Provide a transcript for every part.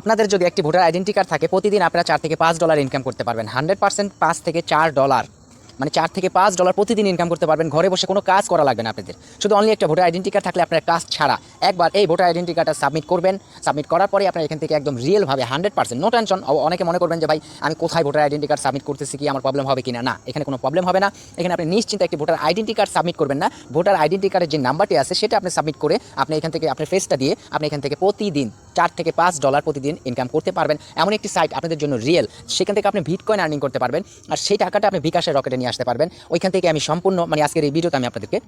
আপনাদের যদি একটি ভোটার আইডেন্টি কার্ড থাকে প্রতিদিন আপনারা $4 থেকে $5 ইনকাম করতে পারবেন। 100% $5 থেকে $4, মানে $4 থেকে $5 প্রতিদিন ইনকাম করতে পারবেন। ঘরে বসে কোনো কাজ করা লাগবে না আপনাদের, শুধু অনলি একটা ভোটার আইডেন্টি কার্ড থাকলে আপনার কাজ ছাড়া একবার এই ভোটার আইডেন্টি কার্ডটা সাবমিট করবেন। সাবমিট করার পরে আপনার এখান থেকে একদম রিয়েলভাবে 100% নো টেনশন। অনেকে মনে করবেন যে ভাই আমি কোথায় ভোটার আইডেন্টি কার্ড সাবমিট করতেছি, কি আমার প্রবলেম হবে কিনা। না, এখানে কোনো প্রবলেম হবে না। এখানে আপনি নিশ্চিন্তে একটি ভোটার আইডেন্টি কার্ড সাবমিট করবেন না, ভোটার আইডেন্টি কার্ডের যে নাম্বারটি আছে সেটা আপনি সাবমিট করে আপনি এখান থেকে আপনার ফেসটা দিয়ে আপনি এখান থেকে প্রতিদিন $4 থেকে $5 প্রতিদিন ইনকাম করতে পারবেন। এমন একটি সাইট আপনাদের জন্য রিয়েল, সেখান থেকে আপনি বিটকয়েন আর্নিং করতে পারবেন। আর সেই টাকাটা আপনি বিকাশের রকেটে নিয়ে আসতে পারবেন। ওইখান থেকে আমি সম্পূর্ণ আজকের এই ভিডিওতে আমি আপনাদেরকে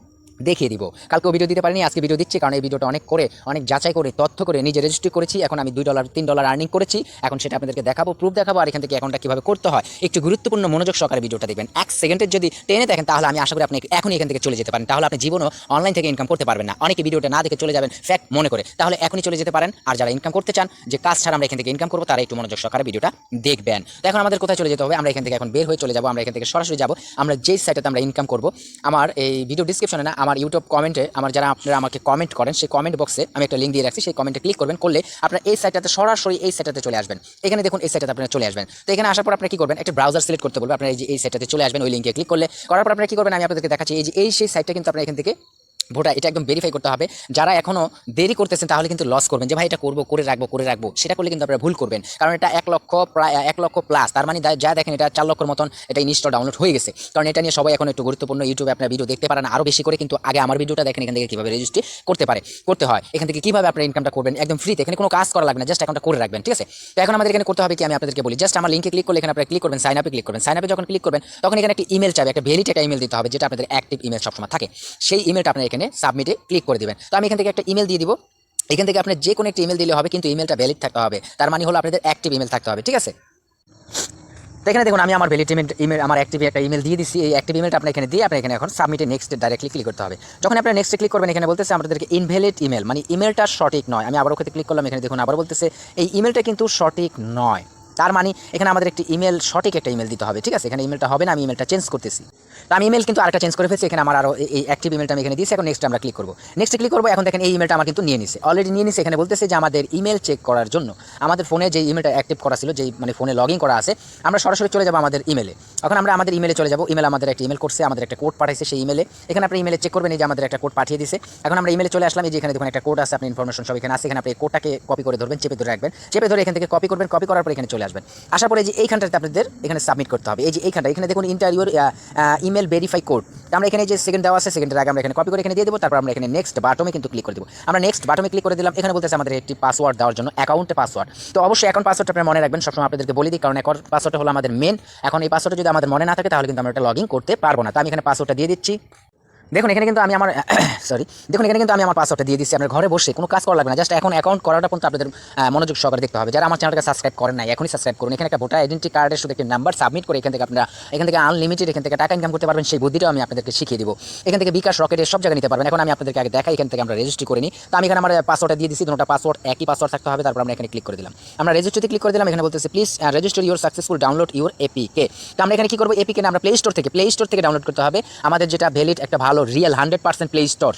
দেখিয়ে দিব। কালকেও ভিডিও দিতে পারিনি, আজকে ভিডিও দিচ্ছি, কারণ এই ভিডিওটা অনেক করে অনেক যাচাই করে তথ্য করে নিজে রেজিস্ট্রি করেছি। এখন আমি $2 $3 আর্নিং করেছি, এখন সেটা আপনাদেরকে দেখাবো, প্রুফ দেখাবো। আর এখান থেকে অ্যাকাউন্টটা কীভাবে করতে হয় একটু গুরুত্বপূর্ণ মনোযোগ সহকারে ভিডিওটা দেখবেন। 1 সেকেন্ডের যদি টেনে দেখেন তাহলে আমি আশা করি আপনি এখনই এখান থেকে চলে যেতে পারেন। তাহলে আপনি জীবনও অনলাইন থেকে ইনকাম করতে পারবেন না। অনেকে ভিডিওটা না দেখে চলে যাবেন ফ্যাক্ট মনে করে, তাহলে এখনই চলে যেতে পারেন। আর যারা ইনকাম করতে চান যে কাজ ছাড়া আমরা এখান থেকে ইনকাম করবো, তারা একটু মনোযোগ সহকারে ভিডিওটা দেখবেন। তো এখন আমাদের কোথায় চলে যেতে হবে, আমরা এখান থেকে এখন বের হয়ে চলে যাবো। আমরা এখান থেকে সরাসরি যাবো আমরা যেই সাইটটাতে আমরা ইনকাম করবো। আমার এই ভিডিও ডিসক্রিপশনে না, আমার ইউটিউব কমেন্টে আমার যারা আপনারা আমাকে কমেন্ট করেন সেই কমেন্ট বক্সে আমি একটা লিঙ্ক দিয়ে রাখছি, সেই কমেন্টে ক্লিক করবেন, করলে আপনারা এই সাইটটাতে সরাসরি এই সাইটটাতে চলে আসবেন। এখানে দেখুন এই সাইটটাতে আপনারা চলে আসবেন। তো এখানে আসার পর আপনারা কি করবেন, একটা ব্রাউজার সিলেক্ট করতে বলবেন। আপনারা এই সাইটটাতে চলে আসবেন, ওই লিঙ্কে ক্লিক করলে করার পর আপনারা কি করবেন আমি আপনাদেরকে দেখাচ্ছি। এই সেই সাইটটা কিন্তু আপনারা এখান থেকে ভোটার এটা একদম ভেরিফাই করতে হবে। যারা এখনও দেরি করতেছেন তাহলে কিন্তু লস করবেন, যে ভাই এটা করবো করে রাখবো, সেটা করলে কিন্তু আপনারা ভুল করবেন। কারণ এটা 1 লক্ষ প্রায় 1 লক্ষ প্লাস, তার মানে যা দেখেন এটা 4 লক্ষর মতন এটা ইনস্টল ডাউনলোড হয়ে গেছে। কারণ এটা নিয়ে সবাই এখন একটু গুরুত্বপূর্ণ ইউটিউবে আপনার ভিডিও দেখতে পারেন আরও বেশি করে, কিন্তু আগে আমার ভিডিওটা দেখেন এখান থেকে কীভাবে রেজিস্ট্রি করতে হয়, এখান থেকে কীভাবে আপনার ইনকামটা করবেন একদম ফ্রিতে। এখানে কোনো কাজ করা লাগবে না, জাস্ট অ্যাকাউন্টটা করে রাখবেন, ঠিক আছে। তো এখন আমাদের এখানে করতে হবে কি আমি আপনাদেরকে বলি, জাস্ট আমার লিঙ্কে ক্লিক করলে এখানে আপনারা ক্লিক করবেন, সাইন আপে ক্লিক করবেন। সাইন আপে যখন ক্লিক করবেন তখন এখানে একটা ইমেল চাবে, একটা ভ্যালিড একটা ইমেল দিতে হবে, যেটা আপনাদের অ্যাক্টিভ ইমেল সবসময় থাকে। সেই ইমেলটা আপনারা এখানে সাবমিটে ক্লিক করে দেবেন। তো আমি এখান থেকে একটা ইমেল দিয়ে দিব। এখান থেকে আপনার যে কোনো একটা ইমেল দিলে হবে, কিন্তু ইমেলটা ভ্যালিড থাকতে হবে। তার মানে হলো আপনাদের অ্যাক্টিভ ইমেল থাকতে হবে, ঠিক আছে। তো এখানে দেখুন আমি আমার ভ্যালিড ইমেল আমার অ্যাক্টিভ একটা ইমেল দিয়ে দিচ্ছি। এই অ্যাক্টিভ ইমেলটা আপনি এখানে দিয়ে আপনি এখানে এখন সাবমিটে নেক্সট ডাইরেক্টলি ক্লিক করতে হবে। যখন আপনারা নেক্সটে ক্লিক করবেন এখানে বলতেছে আপনাদেরকে ইনভ্যালিড ইমেল, মানে ইমেলটা সঠিক নয়। আমি আবার ওখানে ক্লিক করলাম, এখানে দেখুন আবার বলতেছে এই ইমেলটা কিন্তু সঠিক নয়। তার মানে এখানে আমাদের একটি ইমেল সঠিক একটা ইমেল দিতে হবে, ঠিক আছে। এখানে ইমেলটা হবে না, আমি ইমেলটা চেঞ্জ করতেছি। তো আমি ইমেল কিন্তু আরেকটা চেঞ্জ করে ফেলছি। এখানে আমার আরও এই অ্যাক্টিভ ইমেলটা আমি এখানে দিয়েছি। এখন নেক্সট আমরা ক্লিক করবো, নেক্সট ক্লিক করবো। এখন দেখেন এই ইমেলটা আমার কিন্তু নিয়ে নিছে, অলরেডি নিয়ে নিছে। এখানে বলতেছে যে আমাদের ইমেল চেক করার জন্য আমাদের ফোনে যে ইমেলটা অ্যাক্টিভ করা ছিল, যেই ফোনে লগ ইন করা আছে, আমরা সরাসরি চলে যাবো আমাদের ইমেলে। এখন আমরা আমাদের ইমেলে চলে যাবো। ইমেল আমাদের একটা ইমেল করছে, আমাদের একটা কোড পাঠাইছে সেই ইমেলে। এখানে আপনি ইমেলে চেক করবেন, এই যে আমাদের একটা কোড পাঠিয়ে দিছে। এখন আমরা ইমেলে চলে আসলাম, এই যে এখানে দেখুন একটা কোড আছে, আপনি ইনফরমেশন সব এখানে আছে। এখানে আপনি এই কোডটাকে কপি করে ধরবেন, চেপে ধরে রাখবেন, চেপে ধরে এখান থেকে কপি করবেন। কপি করার পর এখানে চলে আসবেন। আসার পরে যে এইখানটাতে আপনাদের এখানে সাবমিট করতে হবে। এই যে এইখানটা এখানে দেখুন ইন্টারিওর ইমেল ভেরিফাই কোড। আমরা এখানে যে সেকেন্ড দেওয়া আছে, সেকেন্ডের আগে আমরা এখানে কপি করে এখানে দিয়ে দেবো। তারপর আমরা এখানে নেক্সট বাটনে কিন্তু ক্লিক করে দেবো। আমরা নেক্সট বাটনে ক্লিক করে দিলাম। এখানে বলতেছে আমাদের একটি পাসওয়ার্ড দেওয়ার জন্য, অ্যাকাউন্টে পাসওয়ার্ড। তো অবশ্যই অ্যাকাউন্ট পাসওয়ার্ডটা আপনি মনে রাখবেন, সবসময় আপনাদেরকে বলে দিই, কারণ অ্যাকাউন্ট পাসওয়ার্ডটা হলো আমাদের মেন। এখন এই পাসওয়ার্ডটা যদি আমাদের মনে না থাকে তাহলে কিন্তু আমরা এটা লগ ইন করতে পারবো না। তো আমি এখানে পাসওয়ার্ডটা দিয়ে দিচ্ছি। দেখুন এখানে কিন্তু আমি আমার দেখুন এখানে কিন্তু আমি আমার পাসওয়ার্ডটা দিয়ে দিচ্ছি। আপনার ঘরে বসে কোনো কাজ করা লাগবে না, জাস্ট এখন অ্যাকাউন্ট করাটা কিন্তু আপনাদের মনোযোগ সহকারে দেখতে হবে। যারা আমার চ্যানেলটাকে সাবস্ক্রাইব করেন নাই এখনই সাবস্ক্রাইব করুন। এখানে একটা ভোটার আইডেন্টি কার্ডের শুধু একটি নাম্বার সাবমিট করে এখান থেকে আপনারা এখান থেকে আনলিমিটেড এখান থেকে টাকা ইনকাম করতে পারবেন। সেই বুদ্ধিটাও আমি আপনাদেরকে শিখিয়ে দিব। এখান থেকে বিকাশ রকেটের সব জায়গায় নিতে পারবেন। এখন আমি আপনাদেরকে আগে দেখাই, এখান থেকে আমরা রেজিস্ট্রি করে নিই। তো আমি এখানে আমার পাসওয়ার্ডটা দিয়ে দিচ্ছি, দুটো পাসওয়ার্ড একই পাসওয়ার্ড থাকতে হবে। তারপর আমরা এখানে ক্লিক করে দিলাম, আমরা রেজিস্ট্রিতে ক্লিক করে দিলাম। এখানে বলতেছে please register your successful download your APK. তো আমরা এখানে কি করবো, এপিকে আমরা প্লে স্টোর থেকে ডাউনলোড করতে হবে আমাদের যেটা ভ্যালিড একটা ভালো রিয়েল 100% প্লে স্টোর।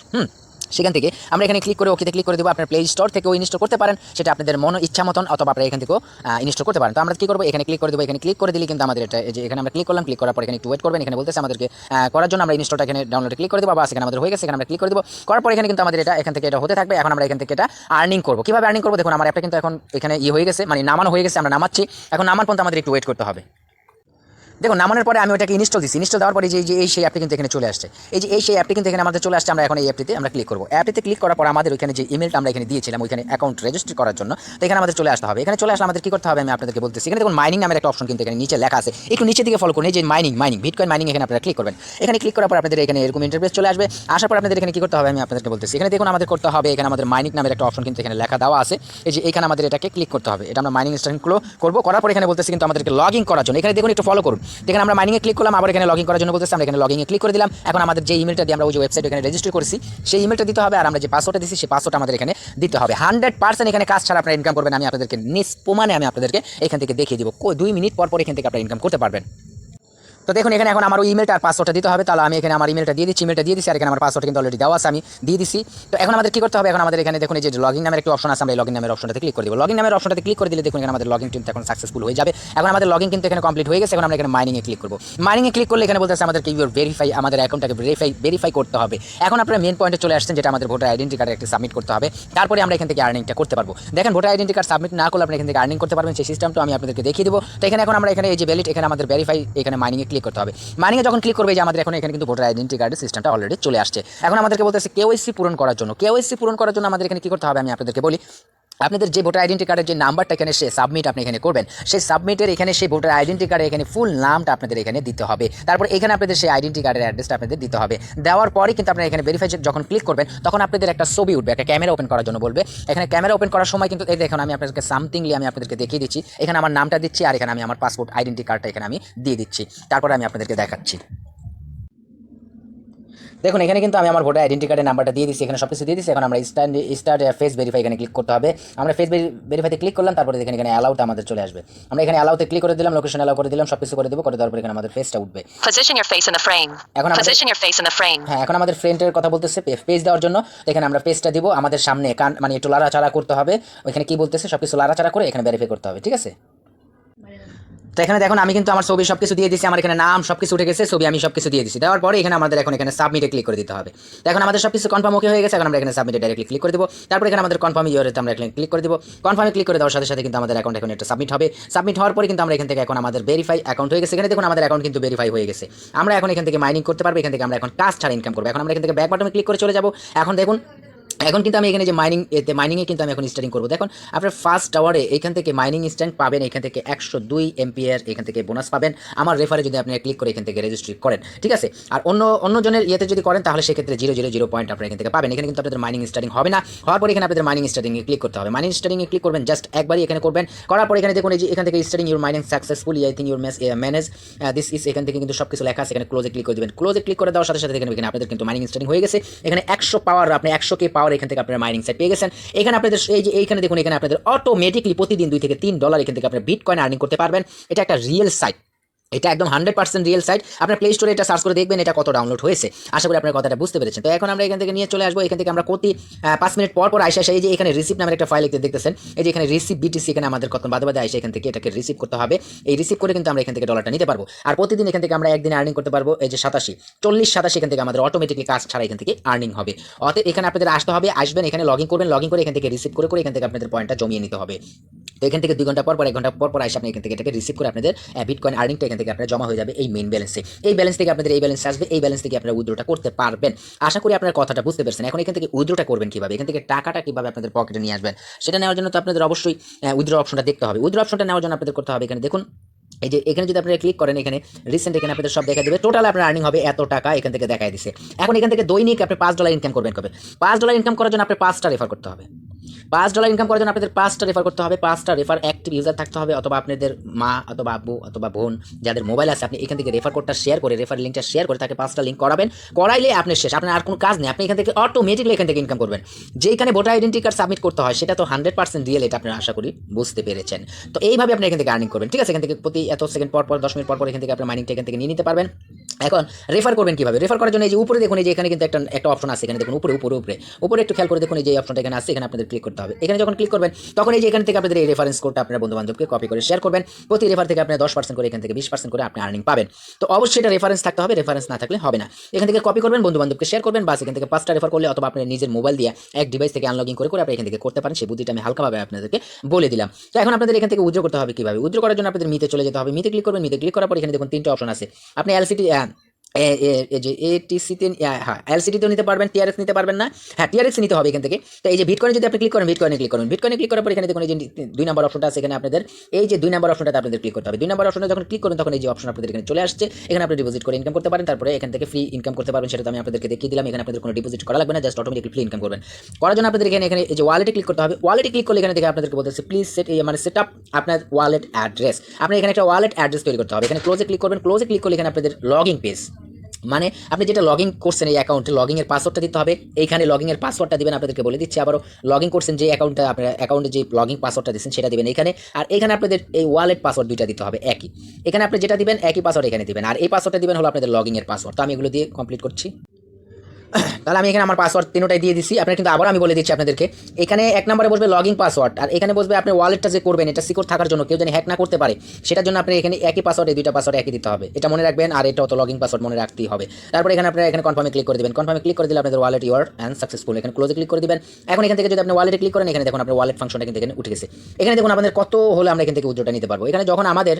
সেখান থেকে আমরা এখানে ক্লিক করে ওকেতে ক্লিক করে দেবো। আপনার প্লে স্টোর থেকেও ইনস্টল করতে পারেন, সেটা আপনাদের ইচ্ছা মতন, অথবা আপনারা এখান থেকেও ইনস্টল করতে পারেন। তো আমরা কী করবো, এখানে ক্লিক করে দেবো। এখানে ক্লিক করে দিলে কিন্তু আমাদের এটা যে এখানে আমরা ক্লিক করলাম, ক্লিক করার পর এখানে একটু ওয়েট করবেন। এখানে বলতেছে আমাদেরকে করার জন্য আমরা ইনস্টলটা এখানে ডাউনলোডে ক্লিক করে দেবো। বা সেখানে আমাদের হয়ে গেছে, এখানে আমরা ক্লিক করে দেবো। করার পর এখানে কিন্তু আমাদের এখান থেকে এটা হতে থাকবে। এখন আমরা এখান থেকে এটা আর্নিং করবো। কীভাবে আর্নিং করবো দেখুন, আমার অ্যাপটা কিন্তু এখন এখানে হয়ে গেছে, নামানো হয়ে গেছে। আমরা নামাচ্ছি, এখন নামার পর্যন্ত আমাদের একটু ওয়েট করতে হবে। দেখুন নামানোর পরে আমি ওটাকে ইনস্টল দিচ্ছি। ইনস্টল দেওয়ার পরে এই সেই অ্যাপটি কিন্তু এখানে চলে আসছে। এই সেই অ্যাপটি কিন্তু এখানে আমাদের চলে আসছে। আমরা এখন এই অ্যাপটিতে আমরা ক্লিক করবো। অ্যাপটিতে ক্লিক করার পর আমাদের ওইখানে যে ইমেলটা আমরা এখানে দিয়েছিলাম ওইখানে অ্যাকাউন্ট রেজিস্ট্রি করার জন্য, তো এখানে আমাদের চলে আসতে হবে। এখানে চলে আসলে আমাদের কী করতে হবে আমি আপনাদেরকে বলতেছি। এখানে দেখুন মাইনিং নামের একটা অপশন কিন্তু এখানে নিচে লেখা আছে, একটু নিচের দিকে ফলো করুন। এই যে মাইনিং বিটকয়েন মাইনিং, এখানে আপনারা ক্লিক করবেন। এখানে ক্লিক করার পর আপনাদের এখানে এরকম ইন্টারফেস চলে আসবে। আসার পর আপনাদের এখানে কী করতে হবে আমি আপনাদেরকে বলতেছি। এখানে দেখুন আমাদের করতে হবে, এখানে আমাদের মাইনিং নামের একটা অপশন কিন্তু এখানে লেখা দেওয়া আছে। এই যে এখানে আমাদের এটাকে ক্লিক করতে হবে। এটা আমরা মাইনিং স্টার্ট করবো। করার পর এখানে বলতেছি কিন্তু আমাদেরকে লগ ইন করার জন্য। এখানে দেখুন একটু ফলো করুন। এখানে আমরা মাইনিংয়ে ক্লিক করলাম, আবার এখানে লগ ইন করার জন্য বলতেছি। আমরা এখানে লগ ইনে ক্লিক করে দিলাম। এখন আমাদের যে ইমেলটা দিয়ে আমরা ওই যে ওয়েবসাইট এখানে রেজিস্ট্রি করেছি সেই ইমেলটা দিতে হবে। আর আমরা যে পাসওয়ার্ডটা দিচ্ছি সেই পাসওয়ার্ডটা আমাদের এখানে দিতে হবে। 100% এখানে কাজ ছাড়া আপনারা ইনকাম করবেন। আমি আপনাদেরকে নিজ প্রমাণে আমি আপনাদেরকে এখান থেকে দেখিয়ে দিব। 2 মিনিট পর এখান থেকে আপনারা ইনকাম করতে পারবেন। তো দেখুন এখানে এখন আমার ওই ইমেলটা আর পাসওয়ার্ডটা দিতে হবে, তাহলে আমি এখানে আমার ইমেলটা দিয়ে দিচ্ছি, ইমেলটা দিয়ে দিচ্ছি, আর এখানে আমার পাসওয়ার্ড কিন্তু অলরেডি দেওয়া আছে, আমি দিয়ে দিচ্ছি। তো এখন আমাদের কি করতে হবে, এখন আমাদের এখানে দেখুন এই যে লগইন নামের একটা অপশন আছে, আমরা এই লগইন নামের অপশনটাতে ক্লিক করে দিব। লগইন নামের অপশনটাতে ক্লিক করে দিলে দেখুন এখানে আমাদের লগইন কিন্তু এখন সাকসেসফুল হয়ে যাবে। এখন আমাদের লগইন কিন্তু এখানে কমপ্লিট হয়ে গেছে। এখন আমরা এখানে মাইনিংয়ে ক্লিক করব। মাইনিংয়ে ক্লিক করলে এখানে বলতেছে আমাদেরকে ইউর ভেরিফাই, আমাদের অ্যাকাউন্টটাকে ভেরিফাই করতে হবে। এখন আপনারা মেন পয়েন্টে চলে আসছেন, যেটা আমাদের ভোটার আইডেন্টি কার্ড একটি সাবমিট করতে হবে, তারপরে আমরা এখান থেকে আর্নিংটা করতে পারবো। দেখেন ভোটার আইডেন্টি কার্ড সাবমিট না করলে আপনি এখান থেকে আর্নিং করতে পারবেন, সেই সিস্টেমটা আমি আপনাদেরকে দেখিয়ে দেবো। তো এখানে এখন আমরা এখানে এই যে ভ্যালিড, এখানে আমাদের ভেরিফাই, এখানে মাইনিংয়ে ক্লিক করতে হবে। মাইনিংয়ে যখন ক্লিক করবে যে আমাদের এখন এখানে কিন্তু ভোটার আইডেন্টি কার্ডের সিস্টেমটা অলরেডি চলে আসছে। এখন আমাদেরকে বলতেছে কেওয়াইসি পূরণ করার জন্য। কেওয়াইসি পূরণ করার জন্য আমাদের এখানে কি করতে হবে আমি আপনাদেরকে বলি। আপনাদের যে ভোটার আইডেন্টি কার্ডের যে নাম্বারটা এখানে সে সাবমিট আপনি এখানে করবেন, সেই সাবমিটের এখানে সেই ভোটার আইডেন্টি কার্ডে এখানে ফুল নামটা আপনাদের এখানে দিতে হবে। তারপর এখানে আপনাদের সেই আইডেন্টি কার্ডের অ্যাড্রেসটা আপনাদের দিতে হবে। দেওয়ার পরেই কিন্তু আপনারা এখানে ভেরিফাই যখন ক্লিক করবেন তখন আপনাদের একটা ছবি উঠবে, একটা ক্যামেরা ওপেন করার জন্য বলবে। এখানে ক্যামেরা ওপেন করার সময় কিন্তু এই দেখুন আমি আপনাদেরকে সামথিংলি আমি আপনাদেরকে দেখিয়ে দিচ্ছি। এখানে আমার নামটা দিচ্ছি, আর এখানে আমি আমার পাসপোর্ট আইডেন্টি কার্ডটা এখানে আমি দিয়ে দিচ্ছি। তারপরে আমি আপনাদেরকে দেখাচ্ছি। দেখুন এখানে কিন্তু আমি আমার ভোটার আইডেন্টি কার্ডের নাম্বারটা দিয়ে দিচ্ছি, এখানে সব কিছু দিয়ে দিচ্ছি। এখন আমরা স্টার্ট ফেস ভেরিফাই এখানে ক্লিক করতে হবে। আমরা ফেস ভেরিফাইতে ক্লিক করলাম, তারপরে দেখেন এখানে অ্যালাউটা আমাদের চলে আসবে। আমরা এখানে অ্যালাউতে ক্লিক করে দিলাম, লোকেশন অ্যালাউ করে দিলাম, সব কিছু করে দেবো, করে দেওয়ার পর এখানে আমাদের ফেসটা উঠবে। Position your face in the frame. এখন Position your face in the frame. হ্যাঁ, এখন আমাদের ফ্রেন্ডের কথা বলতেছে পেজ দেওয়ার জন্য। এখানে আমরা পেজটা দিব, আমাদের সামনে মানে একটু লাড়াচাড়া করতে হবে। ওইখানে কি বলতেছে সব কিছু লাড়াচাড়া করে এখানে ভেরিফাই করতে হবে, ঠিক আছে। তো এখানে দেখুন আমি কিন্তু আমার ছবি সব কিছু দিয়ে দিচ্ছি, আমার এখানে নাম সব কিছু উঠে গেছে, ছবি আমি সব কিছু দিয়ে দিচ্ছি। দেওয়ার পরে এখানে আমাদের এখন এখানে সাবমিটে ক্লিক করে দিতে হবে। তো এখন আমাদের সব কিছু কনফার্ম ওকে হয়ে গেছে। এখন আমরা এখানে সাবমিটে ডাইরেক্টলি ক্লিক করে দেবো। তারপর এখানে আমাদের কনফার্ম ইউআরএতে আমরা এখানে ক্লিক করে দেবো। কনফার্মে ক্লিক করে দেওয়ার সাথে সাথে কিন্তু আমাদের অ্যাকাউন্ট এখন একটা সাবমিট হবে। সাবমিট হওয়ার পরে কিন্তু আমরা এখান থেকে এখন আমাদের ভেরিফাই অ্যাকাউন্ট হয়ে গেছে। এখানে দেখুন আমাদের অ্যাকাউন্ট কিন্তু ভেরিফাই হয়ে গেছে। আমরা এখন এখান থেকে মাইনিং করতে পারবো, এখান থেকে আমরা এখন কাজ ছাড়া ইনকাম করবো। এখন আমরা এখান থেকে ব্যাক বাটনে ক্লিক করে চলে যাবো। এখন দেখুন এখন কিন্তু আমি এখানে যে মাইনিংয়ে কিন্তু আমি এখন স্টার্টিং করবো। দেখুন আপনার ফার্স্ট টাওয়ারে এখান থেকে মাইনিং স্ট্যান্ড পাবেন, এখান থেকে 102 এমপিআর এখান থেকে বোনাস পাবেন। আমার রেফারে যদি আপনি ক্লিক করে এখান থেকে রেজিস্ট্রি করেন, ঠিক আছে। আর অন্য জনের ইয়েতে যদি করেন তাহলে সেক্ষেত্রে 000 পয়েন্ট আপনার এখান থেকে পাবেন। এখানে কিন্তু আপনাদের মাইনিং স্টার্টিং হবে না। হওয়ার পরে এখানে আপনাদের মাইনিং স্টার্টিংয়ে ক্লিক করতে হবে। মাইনিং স্টার্টিংয়ে ক্লিক করবেন, জাস্ট একবারই এখানে করবেন। করার পরে এখানে দেখুন এই যে এখান থেকে starting your mining successfully, I think your manage this is, এখান থেকে কিন্তু সব কিছু লেখা আছে। এখানে ক্লোজে ক্লিক করে দেবেন। ক্লোজে ক্লিক করে দেওয়ার সাথে সাথে এখানে আপনাদের কিন্তু মাইনিং স্টার্টিং হয়ে গেছে। এখানে 100 পাওয়ার, আপনি 100K পাওয়ার এখান থেকে আপনার মাইনিং পেয়ে গেছেন। এখানে আপনাদের এই যে এইখানে দেখুন এখানে আপনাদের অটোমেটিকলি প্রতিদিন 2 থেকে 3 ডলার এখান থেকে আপনার বিটকয়েন আর্নিং করতে পারবেন। এটা একটা রিয়েল সাইট, এটা একদম 100% রিয়েল সাইট। আপনার প্লে স্টোরে এটা সার্চ করে দেখবেন এটা কত ডাউনলোড হয়েছে। আশা করি আপনার কথাটা বুঝতে পেরেছেন। তো এখন আমরা এখান থেকে নিয়ে চলে আসবো। এখান থেকে আমরা প্রতি 5 মিনিট পর পর আইসা এই যে এখানে রিসিপ্ট নামের একটা ফাইল দেখতেছেন, এই যে এখানে রিসিপ্ট বিটিসি, এখানে আমাদের কত বাদে বাদে আইসা এখান থেকে এটাকে রিসিভ করতে হবে। এই রিসিভ করে কিন্তু আমরা এখান থেকে ডলারটা নিতে পারবো। আর প্রতিদিন এখান থেকে আমরা একদিনে আর্নিং করতে পারবো এই যে 40-87 এখান থেকে আমাদের অটোমেটিকলি কাজ ছাড়া এখান থেকে আর্নিং হবে। অতএব এখানে আপনাদের আসতে হবে, আসবেন, এখানে লগ ইন করবেন, লগ ইন করে এখান থেকে রিসিভ করে এখান থেকে আপনাদের পয়েন্টটা জমিয়ে নিতে হবে। তো এখান থেকে 2 ঘন্টা পর 1 ঘন্টা পর আইসা আপনি এখান থেকে এটাকে রিসিভ করে আপনাদের বিটকয়েন আর্নিংটা এখান থেকে আপনার জমা হয়ে যাবে এই মেইন ব্যালেন্সে। এই ব্যালেন্স থেকে আপনাদের এই ব্যালেন্স আসবে, এই ব্যালেন্স থেকে আপনারা উইথড্রটা করতে পারবেন। আশা করি আপনার কথাটা বুঝতে পারছেন। এখন এখান থেকে উইথড্রটা করবেন কিভাবে, এখান থেকে টাকাটা কিভাবে আপনাদের পকেটে নিয়ে আসবেন, সেটা নেওয়ার জন্য তো আপনাদের অবশ্যই উইথড্র অপশনটা দেখতে হবে। উইথড্র অপশনটা নেওয়ার জন্য আপনাদের করতে হবে, এখানে দেখুন এই যে এখানে যদি আপনারা ক্লিক করেন, এখানে রিসেন্ট এখানে আপনাদের সব দেখা দেবে, টোটাল আপনার আর্নিং হবে এত টাকা এখান থেকে দেখাই দিছে। এখন এখান থেকে দৈনিক আপনি $5 ইনকাম করবেন কবে। $5 ইনকাম করার জন্য আপনি 5টা রেফার করতে হবে। $5 ইনকাম করার জন্য আপনাদের 5টা রেফার করতে হবে। 5টা রেফার অ্যাক্টিভ ইউজার থাকতে হবে, অথবা আপনাদের মা অথবা আব্বু অথবা বোন যাদের মোবাইল আছে, আপনি এখান থেকে রেফার কোডটা শেয়ার করে, রেফার লিঙ্কটা শেয়ার করে তাকে 5টা লিঙ্ক করাবেন। করাইলে আপনি শেষ, আপনার আর কোনো কাজ নেই। আপনি এখান থেকে অটোমেটিকলি এখান থেকে ইনকাম করবেন। যেখানে ভোটার আইডেন্টি কার্ড সাবমিট করতে হয় সেটা তো 100% রিয়েল, এটা আপনারা আশা করি বুঝতে পেরেছেন। তো এইভাবে আপনি এখান থেকে আর্নিং করবেন, ঠিক আছে। এখান থেকে প্রতি এত সেকেন্ড পর 10 মিনিট পর এখান থেকে আপনার মাইনিংটা এখান থেকে নিয়ে নিতে পারবেন। এখন রেফার করবেন কিভাবে, রেফার করার জন্য এই যে উপরে দেখুন, এই যে এখানে কিন্তু একটা অপশন আছে, এখানে দেখুন উপরে একটু খেয়াল করে দেখুন, এই যে অপশনটা এখানে আছে, এখানে আপনাদের ক্লিক করতে হবে। এখানে যখন ক্লিক করবেন তখন এই যে এখান থেকে আপনাদের এই রেফারেন্স কোডটা আপনার বন্ধু বান্ধবকে কপি করে শেয়ার করবেন। প্রতি রেফার থেকে আপনি 10% করে, এখান থেকে 20% করে আপনি আর্নিং পাবেন। তো অবশ্যই এটা রেফারেন্স থাকতে হবে, রেফারেন্স না থাকলে হবে না। এখান থেকে কপি করবেন, বন্ধু বান্ধবকে শেয়ার করবেন, বাস এখান থেকে 5টা রেফার করলে, অথবা আপনি নিজের মোবাইল দিয়ে এক ডিভাইস থেকে আনলগিং করে আপনি এখান থেকে করতে পারেন। সেই বুদ্ধিটা আমি হালকাভাবে আপনাদেরকে বলে দিলাম। তো এখন আপনাদের এখান থেকে উইথড্র করতে হবে কিভাবে। উইথড্র করার জন্য আপনাদের মিতে চলে যেতে হবে। মিতে ক্লিক করবেন, মিতে ক্লিক করার পর এখানে দেখুন 3টা অপশন আছে। আপনি এলসিটি যে এটিসিতে, হ্যাঁ এলসিটিতেও নিতে পারবেন, টিআরএক্স নিতে পারবেন না, হ্যাঁ টিআরএক্স নিতে হবে এখান থেকে। তো এই যে বিটকয়েনে যদি আপনি ক্লিক করেন, বিটকয়েনে ক্লিক করার পর এখানে দেখুন এই যে 2 নম্বর অপশনটা আছে, এখানে আপনাদের এই যে 2 নম্বর অপশনটাতে আপনাদের ক্লিক করতে হবে। 2 নম্বর অপশনে যখন ক্লিক করেন তখন এই যে অপশন আপনাদের এখানে চলে আসছে, এখানে আপনি ডিপোজিট করে ইনকাম করতে পারেন। তারপরে এখান থেকে ফ্রি ইনকাম করতে পারবেন, সেটা আমি আপনাদেরকে দেখিয়ে দিলাম। এখানে আপনাদের কোনো ডিপোজিট করা লাগবে না, জাস্ট অটোমেটিকলি ফ্রি ইনকাম করবেন। করার জন্য আপনাদের এখানে এই যে ওয়ালেটে ক্লিক করতে হবে। ওয়ালেটে ক্লিক করলে এখানে থেকে আপনাদেরকে বলতেছে প্লিজ সেট আপ আপনার ওয়ালেট অ্যাড্রেস। আপনি এখানে একটা ওয়ালেট অ্যাড্রেস তৈরি করতে হবে। এখানে ক্লোজে ক্লিক করবেন, ক্লোজে ক্লিক করলে এখানে আপনাদের লগইন পেজ, মানে আপনি যেটা লগ ইন করছেন এই অ্যাকাউন্টে লগ ইনের পাসওয়ার্ডটা দিতে হবে, এইখানে লগ ইনের পাসওয়ার্ডটা দিবেন, আপনাদেরকে বলে দিচ্ছি আবারও। লগ ইন করছেন যে অ্যাকাউন্টটা, আপনার অ্যাকাউন্টে যে লগ ইন পাসওয়ার্ডটা দিচ্ছেন সেটা দিবেন এখানে, আর এখানে আপনাদের এই ওয়ালেট পাসওয়ার্ড দুইটা দিতে হবে একই। এখানে আপনি যেটা দিবেন একই পাসওয়ার্ড এখানে দিবেন, আর এই পাসওয়ার্ডটা দিবেন হলো আপনাদের লগ ইনের পাসওয়ার্ড। তো আমি এগুলো দিয়ে কমপ্লিট করছি। তাহলে আমি এখানে আমার পাসওয়ার্ড তিনটাই দিয়ে দিচ্ছি। আপনার কিন্তু আবার আমি বলে দিচ্ছি আপনাদেরকে, এখানে এক নম্বরে বসবে লগইন পাসওয়ার্ড, আর এখানে বসবে আপনি ওয়ালেটটা যে করবেন এটা সিকিউর থাকার জন্য, কেউ যেন হ্যাক না করতে পারে সেটার জন্য আপনি এখানে একই পাসওয়ার্ড, এই দুইটা পাসওয়ার্ড একই দিতে হবে, এটা মনে রাখবেন। আর এটাও তো লগইন পাসওয়ার্ড মনে রাখতেই হবে। তারপর এখানে আপনারা এখানে কনফার্মে ক্লিক করে দিবেন। কনফার্মে ক্লিক করে দিলে আপনাদের ওয়ালেট ইউর অ্যান্ড সাকসেসফুল, এখানে ক্লোজে ক্লিক করে দিবেন। এখন এখান থেকে যদি আপনি ওয়ালেটে ক্লিক করেন, এখানে দেখুন আপনার ওয়ালেট ফাংশনটা কিন্তু এখানে উঠে গেছে। এখানে দেখুন আমাদের কত হলে আমরা এখান থেকে উইথড্রটা নিতে পারবো। এখানে যখন আমাদের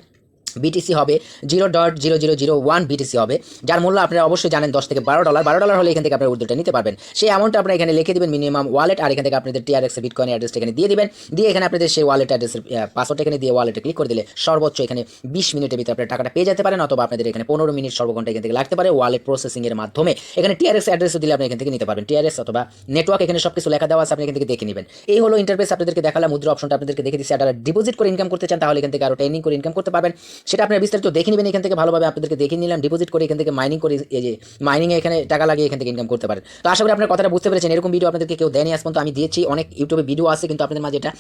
বিটিসি হবে 0.0001 বিটিসি হবে, যার মূল্য আপনারা অবশ্যই জানেন 10 থেকে $12 হলে এখান থেকে আপনারা উইথড্রটা নিতে পারবেন। সেই অ্যামাউন্টটা আপনারা এখানে লিখে দিবেন মিনিমাম ওয়ালেট, আর এখান থেকে আপনাদের TRX এর বিটকয়েন অ্যাড্রেসটা এখানে দিয়ে দিবেন। দিয়ে এখানে আপনাদের সেই ওয়ালেট অ্যাড্রেসের পাসওয়ার্ড এখানে দিয়ে ওয়ালেটে ক্লিক করে দিলে সর্বোচ্চ এখানে 20 মিনিটের ভিতরে আপনারা টাকাটা পেয়ে যেতে পারেন, অথবা আপনাদের এখানে 15 মিনিট সর্বঘন্টা এখান থেকে লাগতে পারে ওয়ালেট প্রসেসিং এর মাধ্যমে। এখানে TRX অ্যাড্রেসও দিলে আপনি এখান থেকে নিতে পারবেন, TRX অথবা নেটওয়ার্ক, এখানে সবকিছু লেখা দেওয়া আছে, আপনি এখান থেকে দেখে নেবেন। এই হলো ইন্টারফেস, আপনাদেরকে দেখালাম। মুদ্রা অপশনটা আপনাদেরকে দেখে দিচ্ছি। আপনারা ডিপোজিট করে ইনকাম করতে চান তাহলে এখান থেকে আরো ট্রেনিং করে ইনকাম করতে পারবেন, সেটা আপনারা বিস্তারিত দেখে নেবেন এখান থেকে ভালোভাবে। আপনাদেরকে দেখে নিলাম ডিপোজিট করে এখান থেকে মাইনিং করে, এই যে মাইনিংয়ে এখানে টাকা লাগিয়ে এখান থেকে ইনকাম করতে পারেন। তো আশা করি আপনার কথাটা বুঝতে পেরেছেন। এরকম ভিডিও আপনাদেরকে কেউ দেয়নি আজ পর্যন্ত, আমি দিয়েছি অনেক ইউটিউবে ভিডিও আছে, কিন্তু আপনাদের মাঝে এটা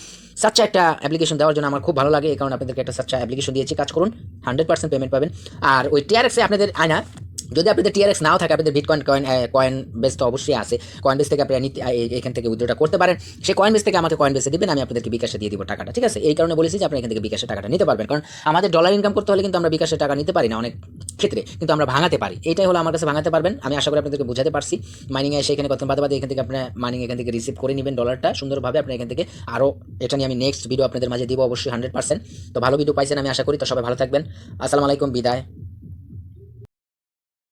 সাচ্চা একটা অ্যাপ্লিকেশন দেওয়ার জন্য আমার খুব ভালো লাগে, এই কারণে আপনাদেরকে একটা সাচ্চা অ্যাপ্লিকেশন দিয়েছি। কাজ করুন, 100% পেমেন্ট পাবেন। আর ওই TRX-এ আপনাদের আয়না, যদি আপনাদের TRX নাও থাকে, আপনাদের বিটকয়েন কয়েন বেস তো অবশ্যই আছে, কয়েন বেস থেকে আপনি এখান থেকে উইথড্রটা করতে পারেন। সেই কয়েন বেস থেকে আমাকে কয়েন বেসে দিবেন, আমি আপনাদেরকে বিকাশে দিয়ে দিব টাকাটা, ঠিক আছে? এই কারণে বলেছি যে আপনি এখান থেকে বিকাশে টাকাটা নিতে পারবেন, কারণ আমাদের ডলার ইনকাম করতে হলে কিন্তু আমরা বিকাশে টাকা নিতে পারি না অনেক ক্ষেত্রে, কিন্তু আমরা ভাঙাতে পারি। এইটাই হলো আমার কাছে ভাঙাতে পারবেন। আমি আশা করি আপনাদেরকে বুঝাতে পারছি। মাইনিংয়ে এসে এখানে কথা বাদে এখান থেকে আপনার মাইনিং এখান থেকে রিসিভ করে নেবেন ডলারটা সুন্দরভাবে। আপনি এখান থেকে আরও এটা নিয়ে আমি নেক্সট ভিডিও আপনাদের মাঝে দিব অবশ্যই 100%। তো ভালো ভিডিও পাইছেন আমি আশা করি। তো সবাই ভালো থাকবেন। আসসালামু আলাইকুম, বিদায়।